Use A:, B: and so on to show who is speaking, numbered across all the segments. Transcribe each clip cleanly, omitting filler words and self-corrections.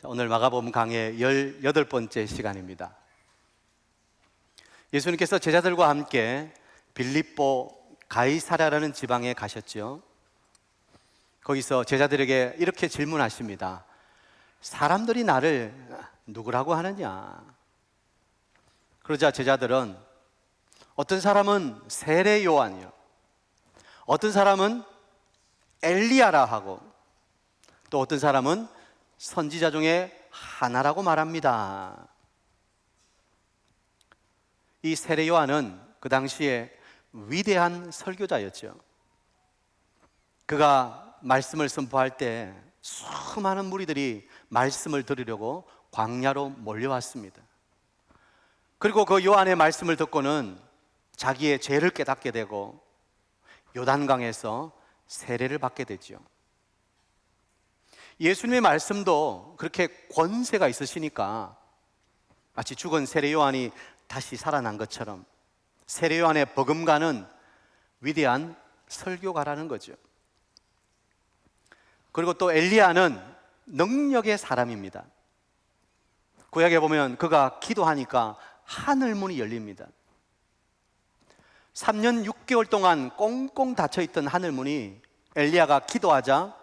A: 오늘 마가복음 강의 18번째 시간입니다. 예수님께서 제자들과 함께 빌립보 가이사랴라는 지방에 가셨죠. 거기서 제자들에게 이렇게 질문하십니다. 사람들이 나를 누구라고 하느냐? 그러자 제자들은 어떤 사람은 세례 요한이요, 어떤 사람은 엘리야라 하고, 또 어떤 사람은 선지자 중에 하나라고 말합니다. 이 세례 요한은 그 당시에 위대한 설교자였죠. 그가 말씀을 선포할 때 수많은 무리들이 말씀을 들으려고 광야로 몰려왔습니다. 그리고 그 요한의 말씀을 듣고는 자기의 죄를 깨닫게 되고 요단강에서 세례를 받게 되죠. 예수님의 말씀도 그렇게 권세가 있으시니까 마치 죽은 세례 요한이 다시 살아난 것처럼 세례 요한의 버금가는 위대한 설교가라는 거죠. 그리고 또 엘리야는 능력의 사람입니다. 구약에 보면 그가 기도하니까 하늘문이 열립니다. 3년 6개월 동안 꽁꽁 닫혀있던 하늘문이 엘리야가 기도하자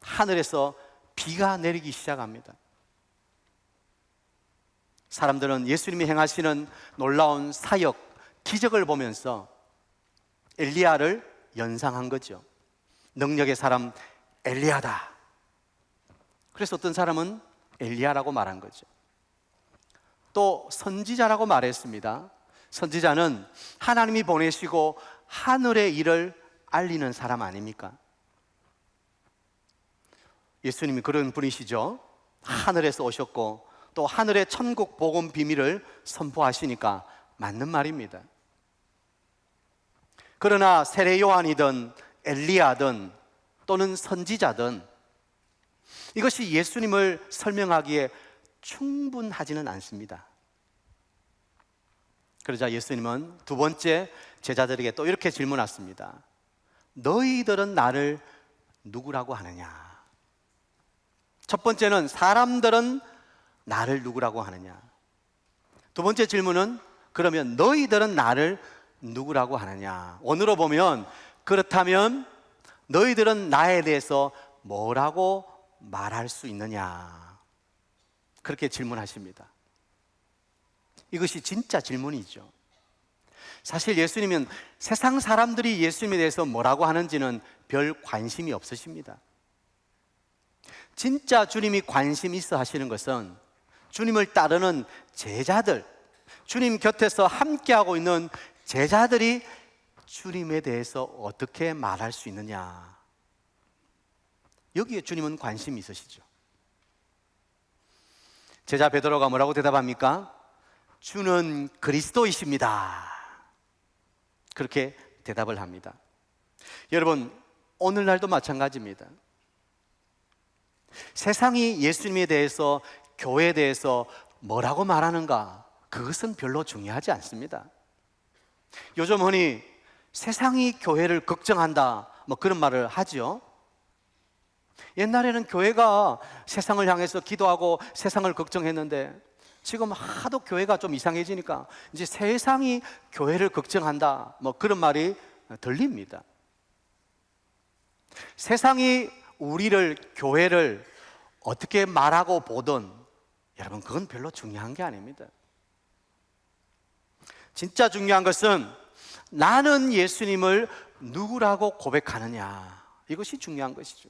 A: 하늘에서 비가 내리기 시작합니다. 사람들은 예수님이 행하시는 놀라운 사역, 기적을 보면서 엘리야를 연상한 거죠. 능력의 사람 엘리야다. 그래서 어떤 사람은 엘리야라고 말한 거죠. 또 선지자라고 말했습니다. 선지자는 하나님이 보내시고 하늘의 일을 알리는 사람 아닙니까? 예수님이 그런 분이시죠. 하늘에서 오셨고 또 하늘의 천국 복음 비밀을 선포하시니까 맞는 말입니다. 그러나 세례 요한이든 엘리야든 또는 선지자든 이것이 예수님을 설명하기에 충분하지는 않습니다. 그러자 예수님은 두 번째 제자들에게 또 이렇게 질문하십니다. 너희들은 나를 누구라고 하느냐? 첫 번째는 사람들은 나를 누구라고 하느냐? 두 번째 질문은 그러면 너희들은 나를 누구라고 하느냐? 오늘로 보면 그렇다면 너희들은 나에 대해서 뭐라고 말할 수 있느냐? 그렇게 질문하십니다. 이것이 진짜 질문이죠. 사실 예수님은 세상 사람들이 예수님에 대해서 뭐라고 하는지는 별 관심이 없으십니다. 진짜 주님이 관심 있어 하시는 것은 주님을 따르는 제자들, 주님 곁에서 함께하고 있는 제자들이 주님에 대해서 어떻게 말할 수 있느냐, 여기에 주님은 관심이 있으시죠. 제자 베드로가 뭐라고 대답합니까? 주는 그리스도이십니다. 그렇게 대답을 합니다. 여러분, 오늘날도 마찬가지입니다. 세상이 예수님에 대해서, 교회에 대해서 뭐라고 말하는가, 그것은 별로 중요하지 않습니다. 요즘 흔히 세상이 교회를 걱정한다, 뭐 그런 말을 하죠. 옛날에는 교회가 세상을 향해서 기도하고 세상을 걱정했는데 지금 하도 교회가 좀 이상해지니까 이제 세상이 교회를 걱정한다, 뭐 그런 말이 들립니다. 세상이 우리를, 교회를 어떻게 말하고 보든 여러분, 그건 별로 중요한 게 아닙니다. 진짜 중요한 것은 나는 예수님을 누구라고 고백하느냐, 이것이 중요한 것이죠.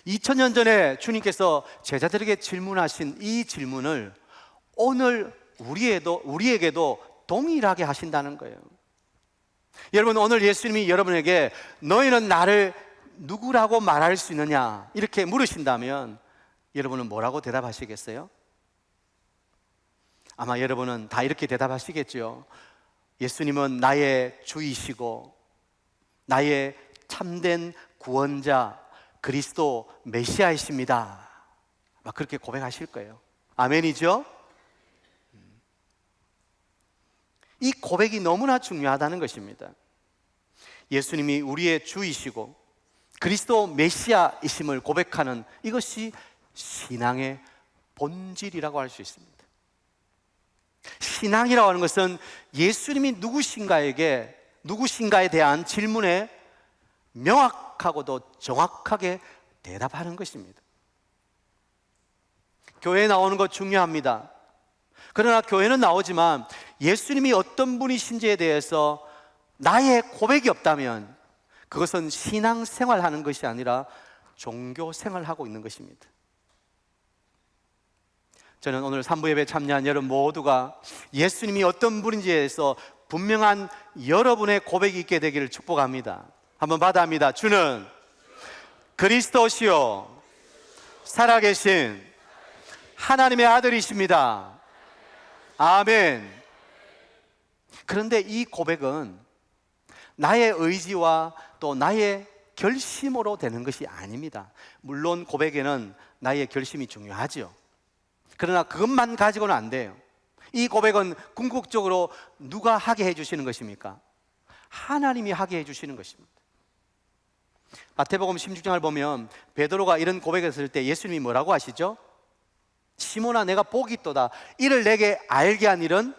A: 2000년 전에 주님께서 제자들에게 질문하신 이 질문을 오늘 우리에게도 동일하게 하신다는 거예요. 여러분, 오늘 예수님이 여러분에게 너희는 나를 누구라고 말할 수 있느냐 이렇게 물으신다면 여러분은 뭐라고 대답하시겠어요? 아마 여러분은 다 이렇게 대답하시겠죠. 예수님은 나의 주이시고 나의 참된 구원자, 그리스도 메시아이십니다. 막 그렇게 고백하실 거예요. 아멘이죠? 이 고백이 너무나 중요하다는 것입니다. 예수님이 우리의 주이시고 그리스도 메시아이심을 고백하는 이것이 신앙의 본질이라고 할 수 있습니다. 신앙이라고 하는 것은 예수님이 누구신가에 대한 질문에 명확하고도 정확하게 대답하는 것입니다. 교회에 나오는 것 중요합니다. 그러나 교회는 나오지만 예수님이 어떤 분이신지에 대해서 나의 고백이 없다면 그것은 신앙생활하는 것이 아니라 종교생활하고 있는 것입니다. 저는 오늘 3부 예배 참여한 여러분 모두가 예수님이 어떤 분인지에 대해서 분명한 여러분의 고백이 있게 되기를 축복합니다. 한번 받아합니다. 주는 그리스도시요 살아계신 하나님의 아들이십니다. 아멘. 그런데 이 고백은 나의 의지와 또 나의 결심으로 되는 것이 아닙니다. 물론 고백에는 나의 결심이 중요하죠. 그러나 그것만 가지고는 안 돼요. 이 고백은 궁극적으로 누가 하게 해주시는 것입니까? 하나님이 하게 해주시는 것입니다. 마태복음 16장을 보면 베드로가 이런 고백했을 때 예수님이 뭐라고 하시죠? 시몬아 내가 복이 있도다. 이를 내게 알게 한 일은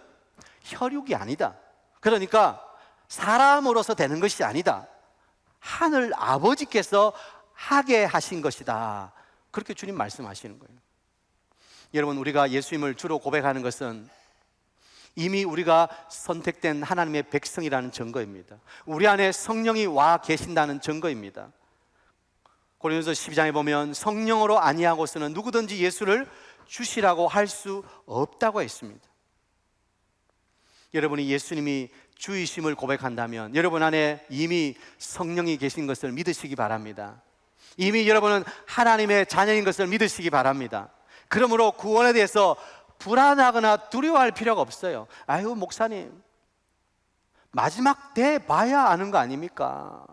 A: 혈육이 아니다. 그러니까 사람으로서 되는 것이 아니다. 하늘 아버지께서 하게 하신 것이다. 그렇게 주님 말씀하시는 거예요. 여러분, 우리가 예수님을 주로 고백하는 것은 이미 우리가 선택된 하나님의 백성이라는 증거입니다. 우리 안에 성령이 와 계신다는 증거입니다. 고린도서 12장에 보면 성령으로 아니하고서는 누구든지 예수를 주시라고 할 수 없다고 했습니다. 여러분이 예수님이 주이심을 고백한다면 여러분 안에 이미 성령이 계신 것을 믿으시기 바랍니다. 이미 여러분은 하나님의 자녀인 것을 믿으시기 바랍니다. 그러므로 구원에 대해서 불안하거나 두려워할 필요가 없어요. 아유 목사님, 마지막 때 봐야 아는 거 아닙니까?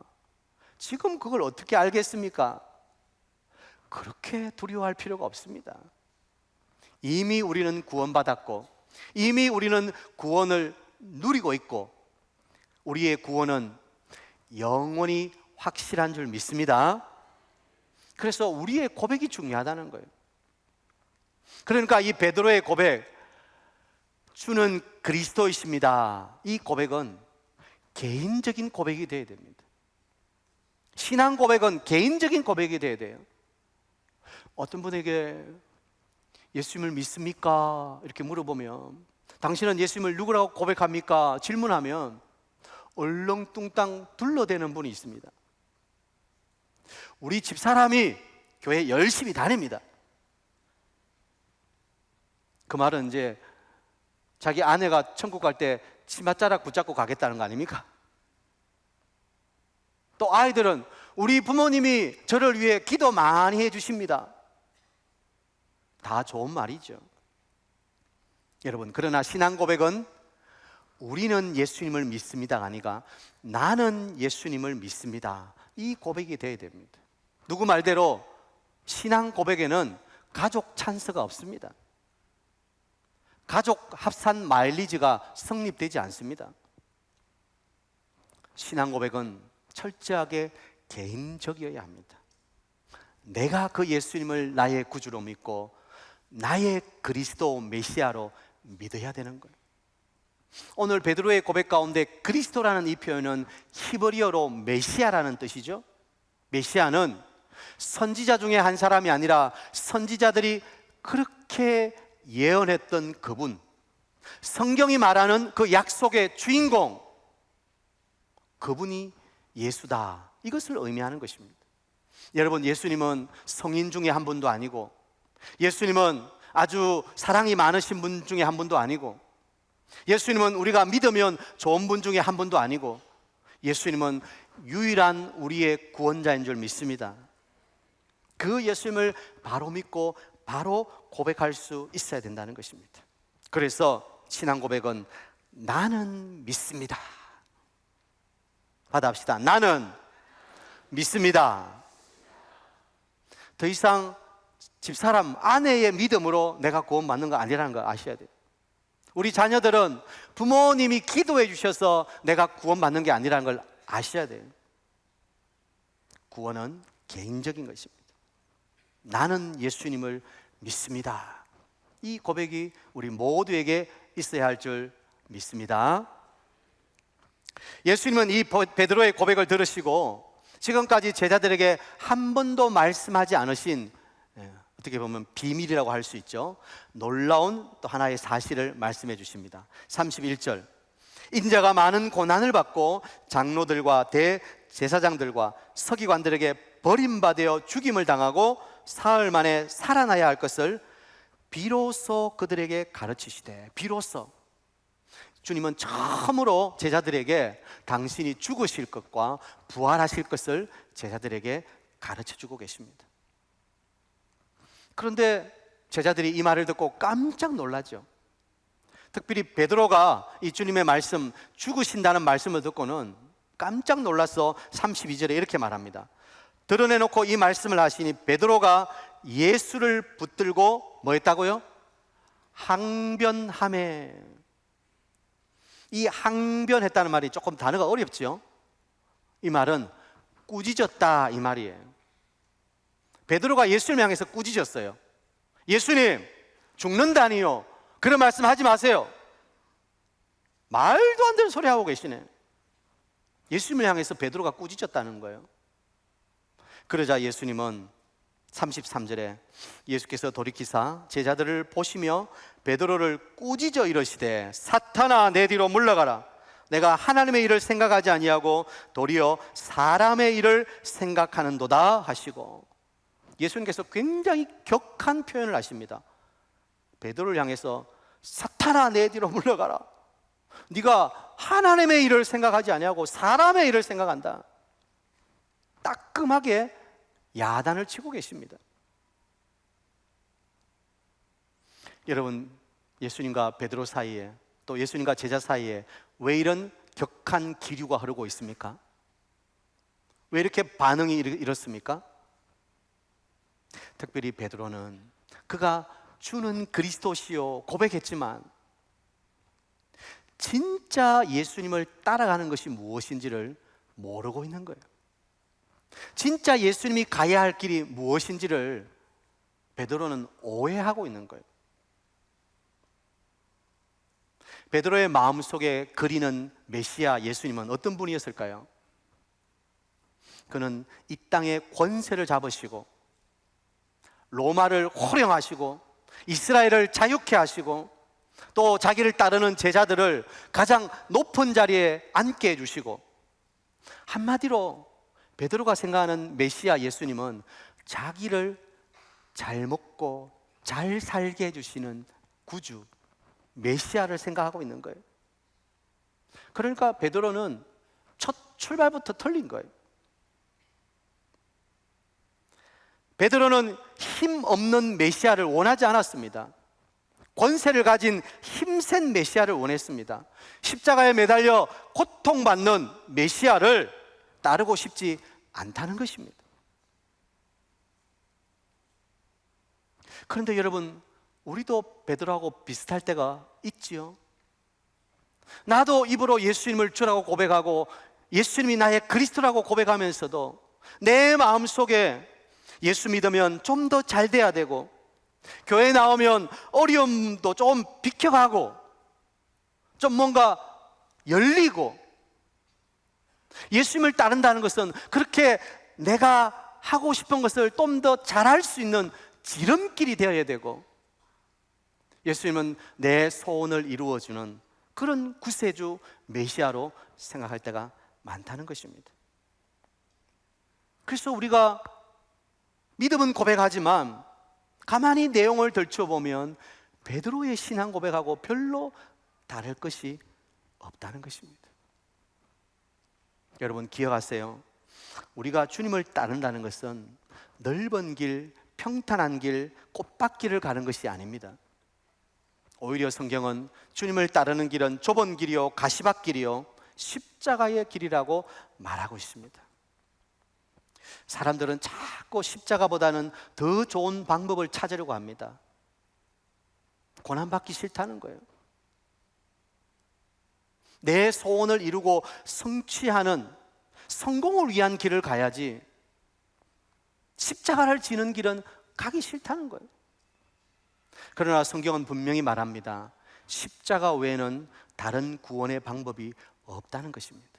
A: 지금 그걸 어떻게 알겠습니까? 그렇게 두려워할 필요가 없습니다. 이미 우리는 구원받았고 이미 우리는 구원을 누리고 있고 우리의 구원은 영원히 확실한 줄 믿습니다. 그래서 우리의 고백이 중요하다는 거예요. 그러니까 이 베드로의 고백, 주는 그리스도이십니다. 이 고백은 개인적인 고백이 되어야 됩니다. 신앙 고백은 개인적인 고백이 되어야 돼요. 어떤 분에게 예수님을 믿습니까? 이렇게 물어보면 당신은 예수님을 누구라고 고백합니까? 질문하면 얼렁뚱땅 둘러대는 분이 있습니다. 우리 집사람이 교회 열심히 다닙니다. 그 말은 이제 자기 아내가 천국 갈 때 치맛자락 붙잡고 가겠다는 거 아닙니까? 또 아이들은 우리 부모님이 저를 위해 기도 많이 해주십니다. 다 좋은 말이죠. 여러분, 그러나 신앙 고백은 우리는 예수님을 믿습니다가 아니라 나는 예수님을 믿습니다. 이 고백이 되어야 됩니다. 누구 말대로 신앙 고백에는 가족 찬스가 없습니다. 가족 합산 마일리지가 성립되지 않습니다. 신앙 고백은 철저하게 개인적이어야 합니다. 내가 그 예수님을 나의 구주로 믿고 나의 그리스도 메시아로 믿어야 되는 거예요. 오늘 베드로의 고백 가운데 그리스도라는 이 표현은 히브리어로 메시아라는 뜻이죠. 메시아는 선지자 중에 한 사람이 아니라 선지자들이 그렇게 예언했던 그분, 성경이 말하는 그 약속의 주인공, 그분이 예수다. 이것을 의미하는 것입니다. 여러분, 예수님은 성인 중에 한 분도 아니고 예수님은 아주 사랑이 많으신 분 중에 한 분도 아니고 예수님은 우리가 믿으면 좋은 분 중에 한 분도 아니고 예수님은 유일한 우리의 구원자인 줄 믿습니다. 그 예수님을 바로 믿고 바로 고백할 수 있어야 된다는 것입니다. 그래서 신앙 고백은 나는 믿습니다. 받아합시다. 나는 믿습니다. 더 이상 집사람, 아내의 믿음으로 내가 구원받는 거 아니라는 거 아셔야 돼요. 우리 자녀들은 부모님이 기도해 주셔서 내가 구원받는 게 아니라는 걸 아셔야 돼요. 구원은 개인적인 것입니다. 나는 예수님을 믿습니다. 이 고백이 우리 모두에게 있어야 할 줄 믿습니다. 예수님은 이 베드로의 고백을 들으시고 지금까지 제자들에게 한 번도 말씀하지 않으신, 어떻게 보면 비밀이라고 할 수 있죠, 놀라운 또 하나의 사실을 말씀해 주십니다. 31절, 인자가 많은 고난을 받고 장로들과 대제사장들과 서기관들에게 버림받아 죽임을 당하고 사흘 만에 살아나야 할 것을 비로소 그들에게 가르치시되, 비로소 주님은 처음으로 제자들에게 당신이 죽으실 것과 부활하실 것을 제자들에게 가르쳐 주고 계십니다. 그런데 제자들이 이 말을 듣고 깜짝 놀라죠. 특별히 베드로가 이 주님의 말씀, 죽으신다는 말씀을 듣고는 깜짝 놀라서 32절에 이렇게 말합니다. 드러내놓고 이 말씀을 하시니 베드로가 예수를 붙들고 뭐 했다고요? 항변하매. 이 항변했다는 말이 조금 단어가 어렵죠. 이 말은 꾸짖었다 이 말이에요. 베드로가 예수님을 향해서 꾸짖었어요. 예수님, 죽는다니요, 그런 말씀 하지 마세요. 말도 안 되는 소리 하고 계시네. 예수님을 향해서 베드로가 꾸짖었다는 거예요. 그러자 예수님은 33절에 예수께서 돌이키사 제자들을 보시며 베드로를 꾸짖어 이르시되, 사탄아 내 뒤로 물러가라. 내가 하나님의 일을 생각하지 아니하고 도리어 사람의 일을 생각하는도다 하시고, 예수님께서 굉장히 격한 표현을 하십니다. 베드로를 향해서 사탄아 내 뒤로 물러가라. 네가 하나님의 일을 생각하지 아니하고 사람의 일을 생각한다. 따끔하게 야단을 치고 계십니다. 여러분, 예수님과 베드로 사이에, 또 예수님과 제자 사이에 왜 이런 격한 기류가 흐르고 있습니까? 왜 이렇게 반응이 이렇습니까? 특별히 베드로는 그가 주는 그리스도시요 고백했지만 진짜 예수님을 따라가는 것이 무엇인지를 모르고 있는 거예요. 진짜 예수님이 가야 할 길이 무엇인지를 베드로는 오해하고 있는 거예요. 베드로의 마음속에 그리는 메시아 예수님은 어떤 분이었을까요? 그는 이 땅의 권세를 잡으시고 로마를 호령하시고 이스라엘을 자유케 하시고 또 자기를 따르는 제자들을 가장 높은 자리에 앉게 해주시고, 한마디로 베드로가 생각하는 메시아 예수님은 자기를 잘 먹고 잘 살게 해주시는 구주 메시아를 생각하고 있는 거예요. 그러니까 베드로는 첫 출발부터 틀린 거예요. 베드로는 힘없는 메시아를 원하지 않았습니다. 권세를 가진 힘센 메시아를 원했습니다. 십자가에 매달려 고통받는 메시아를 따르고 싶지 않다는 것입니다. 그런데 여러분, 우리도 베드로하고 비슷할 때가 있지요. 나도 입으로 예수님을 주라고 고백하고 예수님이 나의 그리스도라고 고백하면서도 내 마음속에 예수 믿으면 좀 더 잘 돼야 되고, 교회 나오면 어려움도 좀 비켜가고, 좀 뭔가 열리고, 예수님을 따른다는 것은 그렇게 내가 하고 싶은 것을 좀 더 잘할 수 있는 지름길이 되어야 되고, 예수님은 내 소원을 이루어주는 그런 구세주 메시아로 생각할 때가 많다는 것입니다. 그래서 우리가 믿음은 고백하지만 가만히 내용을 들춰보면 베드로의 신앙 고백하고 별로 다를 것이 없다는 것입니다. 여러분 기억하세요. 우리가 주님을 따른다는 것은 넓은 길, 평탄한 길, 꽃밭길을 가는 것이 아닙니다. 오히려 성경은 주님을 따르는 길은 좁은 길이요 가시밭길이요 십자가의 길이라고 말하고 있습니다. 사람들은 자꾸 십자가보다는 더 좋은 방법을 찾으려고 합니다. 고난받기 싫다는 거예요. 내 소원을 이루고 성취하는 성공을 위한 길을 가야지 십자가를 지는 길은 가기 싫다는 거예요. 그러나 성경은 분명히 말합니다. 십자가 외에는 다른 구원의 방법이 없다는 것입니다.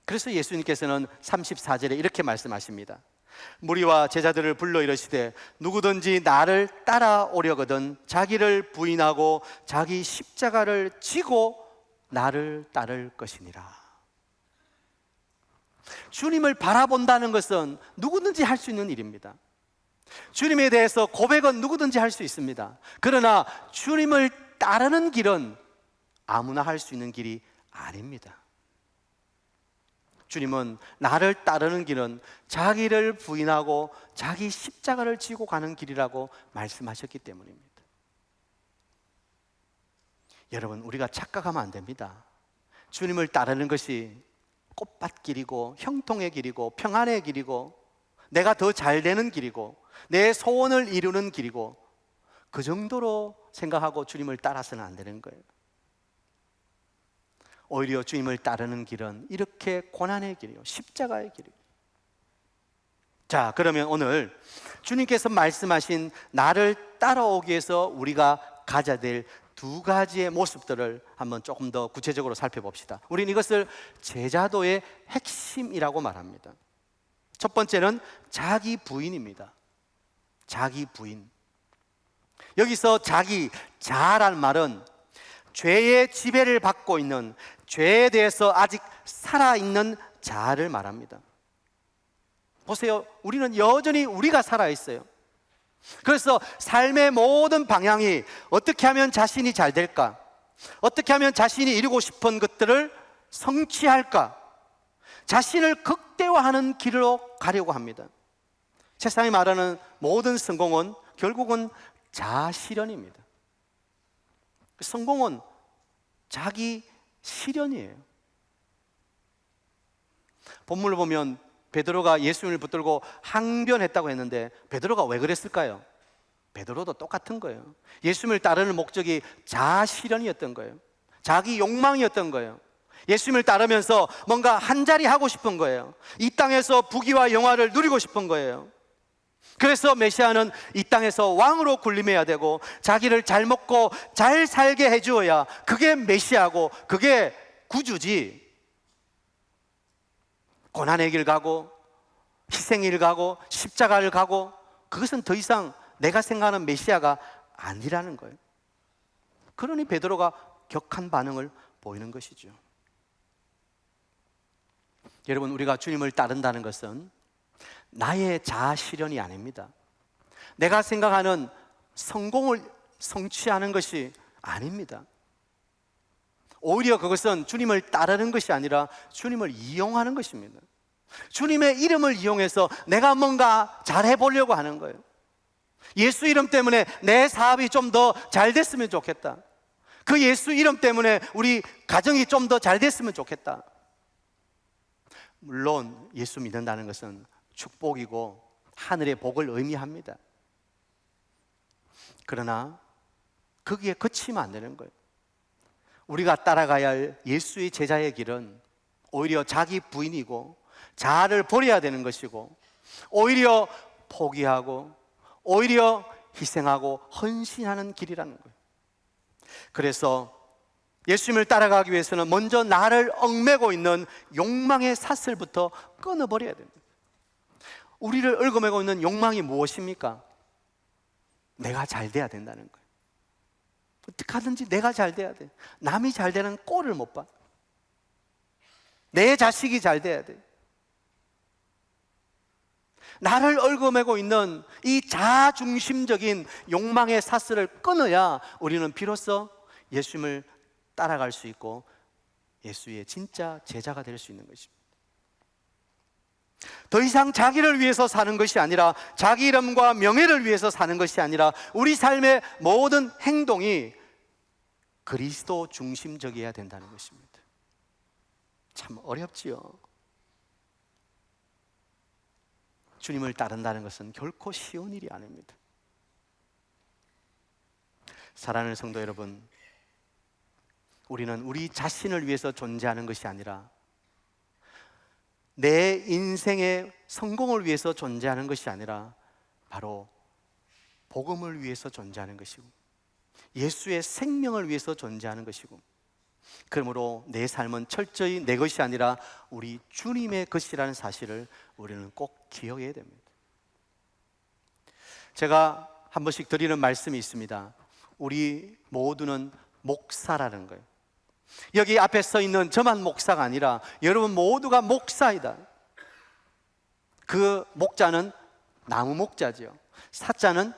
A: 그래서 예수님께서는 34절에 이렇게 말씀하십니다. 무리와 제자들을 불러 이르시되 누구든지 나를 따라오려거든 자기를 부인하고 자기 십자가를 지고 나를 따를 것이니라. 주님을 바라본다는 것은 누구든지 할 수 있는 일입니다. 주님에 대해서 고백은 누구든지 할 수 있습니다. 그러나 주님을 따르는 길은 아무나 할 수 있는 길이 아닙니다. 주님은 나를 따르는 길은 자기를 부인하고 자기 십자가를 지고 가는 길이라고 말씀하셨기 때문입니다. 여러분, 우리가 착각하면 안 됩니다. 주님을 따르는 것이 꽃밭길이고 형통의 길이고 평안의 길이고 내가 더 잘 되는 길이고 내 소원을 이루는 길이고 그 정도로 생각하고 주님을 따라서는 안 되는 거예요. 오히려 주님을 따르는 길은 이렇게 고난의 길이요, 십자가의 길이에요. 자, 그러면 오늘 주님께서 말씀하신 나를 따라오기 위해서 우리가 가져야 될 두 가지의 모습들을 한번 조금 더 구체적으로 살펴봅시다. 우리는 이것을 제자도의 핵심이라고 말합니다. 첫 번째는 자기 부인입니다. 자기 부인. 여기서 자란 말은 죄의 지배를 받고 있는, 죄에 대해서 아직 살아있는 자를 말합니다. 보세요, 우리는 여전히 우리가 살아있어요. 그래서 삶의 모든 방향이 어떻게 하면 자신이 잘 될까? 어떻게 하면 자신이 이루고 싶은 것들을 성취할까? 자신을 극대화하는 길로 가려고 합니다. 세상이 말하는 모든 성공은 결국은 자아실현입니다. 성공은 자기 실현이에요. 본문을 보면 베드로가 예수님을 붙들고 항변했다고 했는데 베드로가 왜 그랬을까요? 베드로도 똑같은 거예요. 예수님을 따르는 목적이 자아실현이었던 거예요. 자기 욕망이었던 거예요. 예수님을 따르면서 뭔가 한 자리 하고 싶은 거예요. 이 땅에서 부귀와 영화를 누리고 싶은 거예요. 그래서 메시아는 이 땅에서 왕으로 군림해야 되고 자기를 잘 먹고 잘 살게 해주어야 그게 메시아고 그게 구주지. 고난의 길 가고 희생의 길 가고 십자가를 가고 그것은 더 이상 내가 생각하는 메시아가 아니라는 거예요. 그러니 베드로가 격한 반응을 보이는 것이죠. 여러분, 우리가 주님을 따른다는 것은 나의 자아 실현이 아닙니다. 내가 생각하는 성공을 성취하는 것이 아닙니다. 오히려 그것은 주님을 따르는 것이 아니라 주님을 이용하는 것입니다. 주님의 이름을 이용해서 내가 뭔가 잘해보려고 하는 거예요. 예수 이름 때문에 내 사업이 좀 더 잘 됐으면 좋겠다. 그 예수 이름 때문에 우리 가정이 좀 더 잘 됐으면 좋겠다. 물론 예수 믿는다는 것은 축복이고 하늘의 복을 의미합니다. 그러나 거기에 그치면 안 되는 거예요. 우리가 따라가야 할 예수의 제자의 길은 오히려 자기 부인이고 자아를 버려야 되는 것이고 오히려 포기하고 오히려 희생하고 헌신하는 길이라는 거예요. 그래서 예수님을 따라가기 위해서는 먼저 나를 얽매고 있는 욕망의 사슬부터 끊어버려야 됩니다. 우리를 얽어매고 있는 욕망이 무엇입니까? 내가 잘 돼야 된다는 거예요. 어떻게 하든지 내가 잘 돼야 돼. 남이 잘 되는 꼴을 못 봐. 내 자식이 잘 돼야 돼. 나를 얽어매고 있는 이 자아중심적인 욕망의 사슬을 끊어야 우리는 비로소 예수님을 따라갈 수 있고 예수의 진짜 제자가 될 수 있는 것입니다. 더 이상 자기를 위해서 사는 것이 아니라 자기 이름과 명예를 위해서 사는 것이 아니라 우리 삶의 모든 행동이 그리스도 중심적이어야 된다는 것입니다. 참 어렵지요. 주님을 따른다는 것은 결코 쉬운 일이 아닙니다. 사랑하는 성도 여러분, 우리는 우리 자신을 위해서 존재하는 것이 아니라 내 인생의 성공을 위해서 존재하는 것이 아니라 바로 복음을 위해서 존재하는 것이고 예수의 생명을 위해서 존재하는 것이고, 그러므로 내 삶은 철저히 내 것이 아니라 우리 주님의 것이라는 사실을 우리는 꼭 기억해야 됩니다. 제가 한 번씩 드리는 말씀이 있습니다. 우리 모두는 목사라는 거예요. 여기 앞에 서 있는 저만 목사가 아니라 여러분 모두가 목사이다. 그 목자는 나무 목자죠. 사자는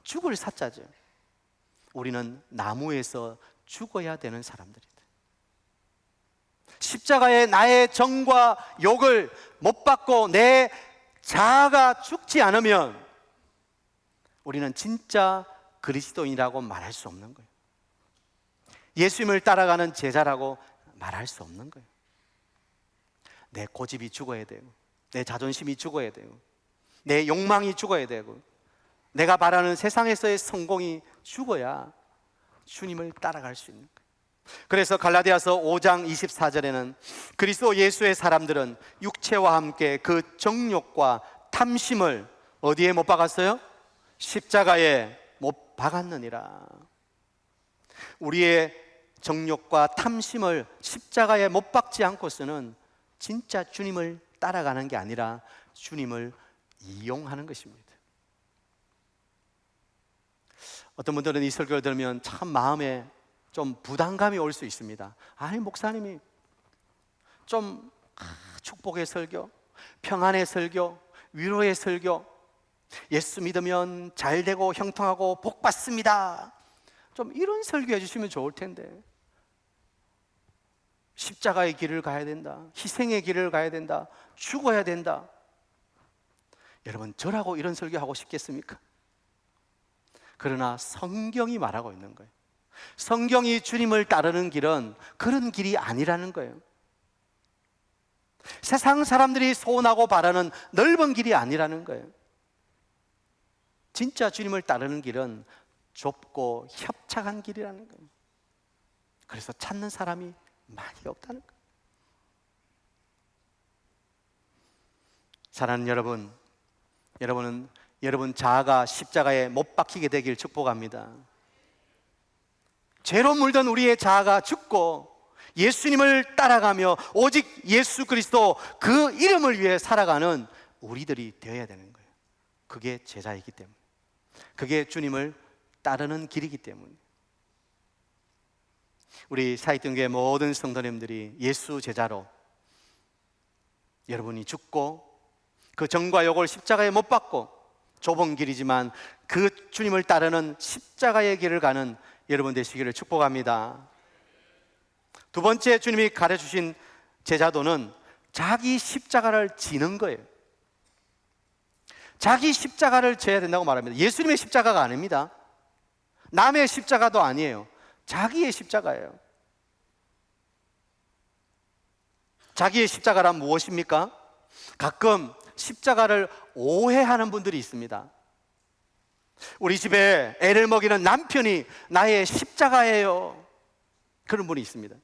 A: 죽을 사자죠. 우리는 나무에서 죽어야 되는 사람들이다. 십자가에 나의 정과 욕을 못 받고 내 자아가 죽지 않으면 우리는 진짜 그리스도인이라고 말할 수 없는 거예요. 예수님을 따라가는 제자라고 말할 수 없는 거예요. 내 고집이 죽어야 되고, 내 자존심이 죽어야 되고, 내 욕망이 죽어야 되고, 내가 바라는 세상에서의 성공이 죽어야 주님을 따라갈 수 있는 거예요. 그래서 갈라디아서 5장 24절에는 그리스도 예수의 사람들은 육체와 함께 그 정욕과 탐심을 어디에 못 박았어요? 십자가에 못 박았느니라. 우리의 정욕과 탐심을 십자가에 못 박지 않고서는 진짜 주님을 따라가는 게 아니라 주님을 이용하는 것입니다. 어떤 분들은 이 설교를 들으면 참 마음에 좀 부담감이 올 수 있습니다. 아니, 목사님이 좀 축복의 설교, 평안의 설교, 위로의 설교, 예수 믿으면 잘 되고 형통하고 복 받습니다, 좀 이런 설교 해주시면 좋을 텐데, 십자가의 길을 가야 된다, 희생의 길을 가야 된다, 죽어야 된다. 여러분, 저라고 이런 설교 하고 싶겠습니까? 그러나 성경이 말하고 있는 거예요. 성경이 주님을 따르는 길은 그런 길이 아니라는 거예요. 세상 사람들이 소원하고 바라는 넓은 길이 아니라는 거예요. 진짜 주님을 따르는 길은 좁고 협착한 길이라는 거예요. 그래서 찾는 사람이 많이 없다는 거예요. 사랑하는 여러분, 여러분은 여러분 자아가 십자가에 못 박히게 되길 축복합니다. 죄로 물든 우리의 자아가 죽고 예수님을 따라가며 오직 예수 그리스도 그 이름을 위해 살아가는 우리들이 되어야 되는 거예요. 그게 제자이기 때문에, 그게 주님을 따르는 길이기 때문에. 우리 사익등교회 모든 성도님들이 예수 제자로 여러분이 죽고 그 정과 욕을 십자가에 못 박고 좁은 길이지만 그 주님을 따르는 십자가의 길을 가는 여러분 되시기를 축복합니다. 두 번째 주님이 가르쳐주신 제자도는 자기 십자가를 지는 거예요. 자기 십자가를 져야 된다고 말합니다. 예수님의 십자가가 아닙니다. 남의 십자가도 아니에요. 자기의 십자가예요. 자기의 십자가란 무엇입니까? 가끔 십자가를 오해하는 분들이 있습니다. 우리 집에 애를 먹이는 남편이 나의 십자가예요, 그런 분이 있습니다.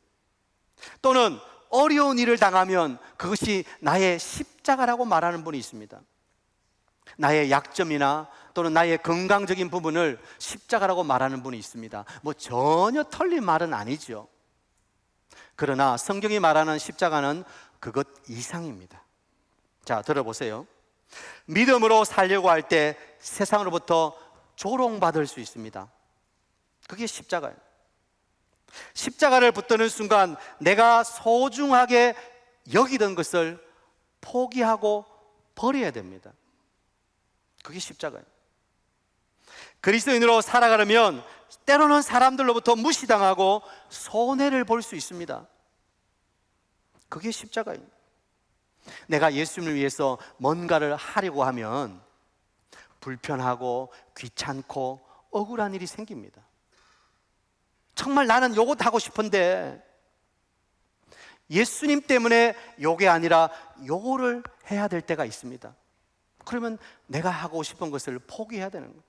A: 또는 어려운 일을 당하면 그것이 나의 십자가라고 말하는 분이 있습니다. 나의 약점이나 또는 나의 건강적인 부분을 십자가라고 말하는 분이 있습니다. 뭐 전혀 틀린 말은 아니죠. 그러나 성경이 말하는 십자가는 그것 이상입니다. 자, 들어보세요. 믿음으로 살려고 할 때 세상으로부터 조롱받을 수 있습니다. 그게 십자가예요. 십자가를 붙드는 순간 내가 소중하게 여기던 것을 포기하고 버려야 됩니다. 그게 십자가예요. 그리스도인으로 살아가려면 때로는 사람들로부터 무시당하고 손해를 볼 수 있습니다. 그게 십자가예요. 내가 예수님을 위해서 뭔가를 하려고 하면 불편하고 귀찮고 억울한 일이 생깁니다. 정말 나는 요거 하고 싶은데 예수님 때문에 요게 아니라 요거를 해야 될 때가 있습니다. 그러면 내가 하고 싶은 것을 포기해야 되는 거예요.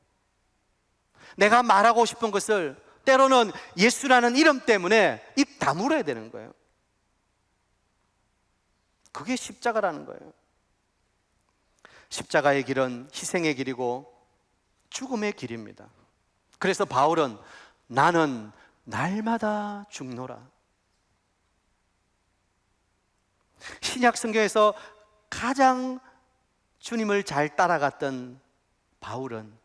A: 내가 말하고 싶은 것을 때로는 예수라는 이름 때문에 입 다물어야 되는 거예요. 그게 십자가라는 거예요. 십자가의 길은 희생의 길이고 죽음의 길입니다. 그래서 바울은 나는 날마다 죽노라. 신약 성경에서 가장 주님을 잘 따라갔던 바울은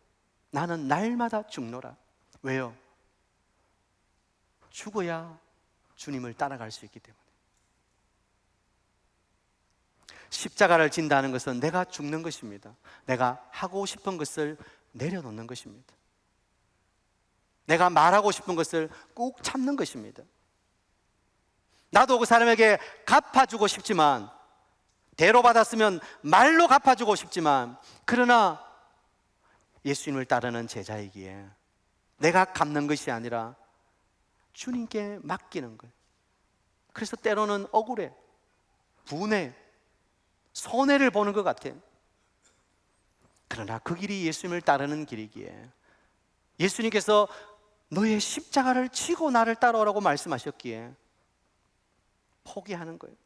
A: 나는 날마다 죽노라. 왜요? 죽어야 주님을 따라갈 수 있기 때문에. 십자가를 진다는 것은 내가 죽는 것입니다. 내가 하고 싶은 것을 내려놓는 것입니다. 내가 말하고 싶은 것을 꾹 참는 것입니다. 나도 그 사람에게 갚아주고 싶지만, 대로 받았으면 말로 갚아주고 싶지만, 그러나 예수님을 따르는 제자이기에 내가 갚는 것이 아니라 주님께 맡기는 거예요. 그래서 때로는 억울해, 분해, 손해를 보는 것 같아요. 그러나 그 길이 예수님을 따르는 길이기에 예수님께서 너의 십자가를 지고 나를 따라오라고 말씀하셨기에 포기하는 거예요.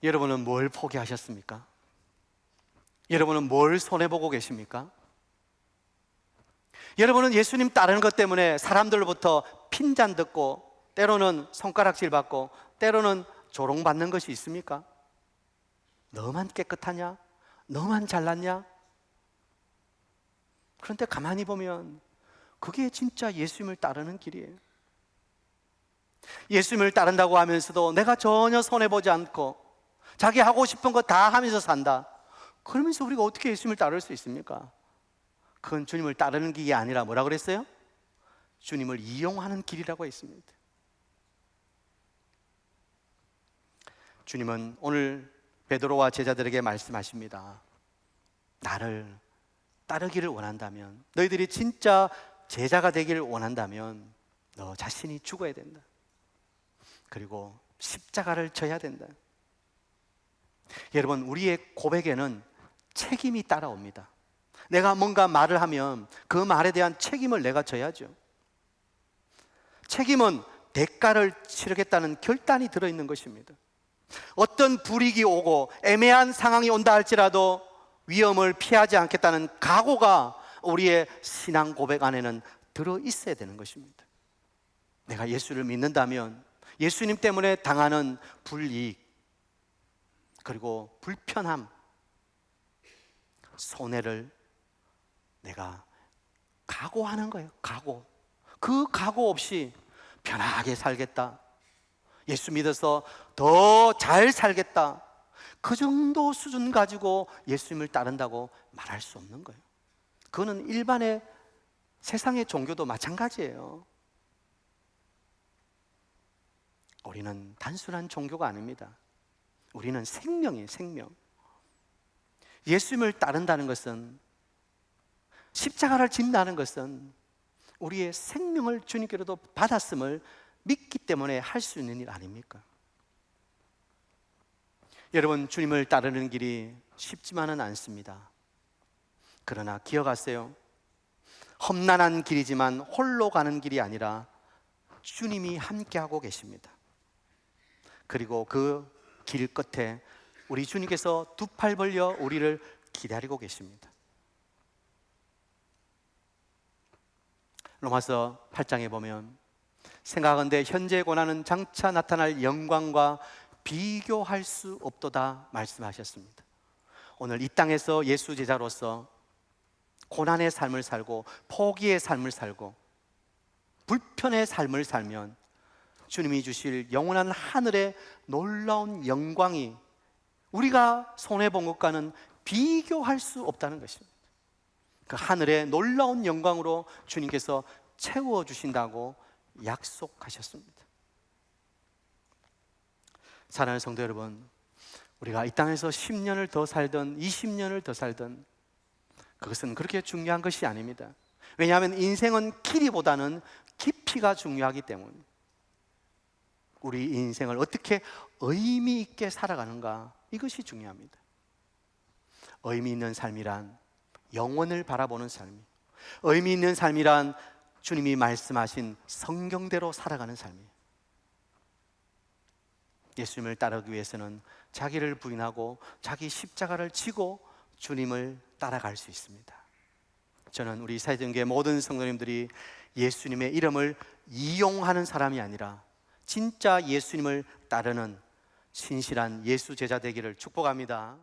A: 여러분은 뭘 포기하셨습니까? 여러분은 뭘 손해보고 계십니까? 여러분은 예수님 따르는 것 때문에 사람들로부터 핀잔 듣고, 때로는 손가락질 받고, 때로는 조롱받는 것이 있습니까? 너만 깨끗하냐? 너만 잘났냐? 그런데 가만히 보면 그게 진짜 예수님을 따르는 길이에요. 예수님을 따른다고 하면서도 내가 전혀 손해보지 않고 자기 하고 싶은 거 다 하면서 산다. 그러면서 우리가 어떻게 예수님을 따를 수 있습니까? 그건 주님을 따르는 길이 아니라 뭐라 그랬어요? 주님을 이용하는 길이라고 했습니다. 주님은 오늘 베드로와 제자들에게 말씀하십니다. 나를 따르기를 원한다면, 너희들이 진짜 제자가 되기를 원한다면 너 자신이 죽어야 된다. 그리고 십자가를 져야 된다. 여러분, 우리의 고백에는 책임이 따라옵니다. 내가 뭔가 말을 하면 그 말에 대한 책임을 내가 져야죠. 책임은 대가를 치르겠다는 결단이 들어있는 것입니다. 어떤 불이익이 오고 애매한 상황이 온다 할지라도 위험을 피하지 않겠다는 각오가 우리의 신앙 고백 안에는 들어있어야 되는 것입니다. 내가 예수를 믿는다면 예수님 때문에 당하는 불이익, 그리고 불편함, 손해를 내가 각오하는 거예요. 각오. 그 각오 없이 편하게 살겠다, 예수 믿어서 더 잘 살겠다, 그 정도 수준 가지고 예수님을 따른다고 말할 수 없는 거예요. 그거는 일반의 세상의 종교도 마찬가지예요. 우리는 단순한 종교가 아닙니다. 우리는 생명이에요, 생명. 예수님을 따른다는 것은, 십자가를 진다는 것은 우리의 생명을 주님께로도 받았음을 믿기 때문에 할 수 있는 일 아닙니까? 여러분, 주님을 따르는 길이 쉽지만은 않습니다. 그러나 기억하세요. 험난한 길이지만 홀로 가는 길이 아니라 주님이 함께하고 계십니다. 그리고 그 길 끝에 우리 주님께서 두 팔 벌려 우리를 기다리고 계십니다. 로마서 8장에 보면 생각하건대 현재의 고난은 장차 나타날 영광과 비교할 수 없도다 말씀하셨습니다. 오늘 이 땅에서 예수 제자로서 고난의 삶을 살고 포기의 삶을 살고 불편의 삶을 살면 주님이 주실 영원한 하늘의 놀라운 영광이 우리가 손해본 것과는 비교할 수 없다는 것입니다. 그 하늘의 놀라운 영광으로 주님께서 채워주신다고 약속하셨습니다. 사랑하는 성도 여러분, 우리가 이 땅에서 10년을 더 살든 20년을 더 살든 그것은 그렇게 중요한 것이 아닙니다. 왜냐하면 인생은 길이보다는 깊이가 중요하기 때문에 우리 인생을 어떻게 의미 있게 살아가는가, 이것이 중요합니다. 의미 있는 삶이란 영원을 바라보는 삶이에요. 의미 있는 삶이란 주님이 말씀하신 성경대로 살아가는 삶이에요. 예수님을 따르기 위해서는 자기를 부인하고 자기 십자가를 지고 주님을 따라갈 수 있습니다. 저는 우리 사회전교회 모든 성도님들이 예수님의 이름을 이용하는 사람이 아니라 진짜 예수님을 따르는 신실한 예수 제자 되기를 축복합니다.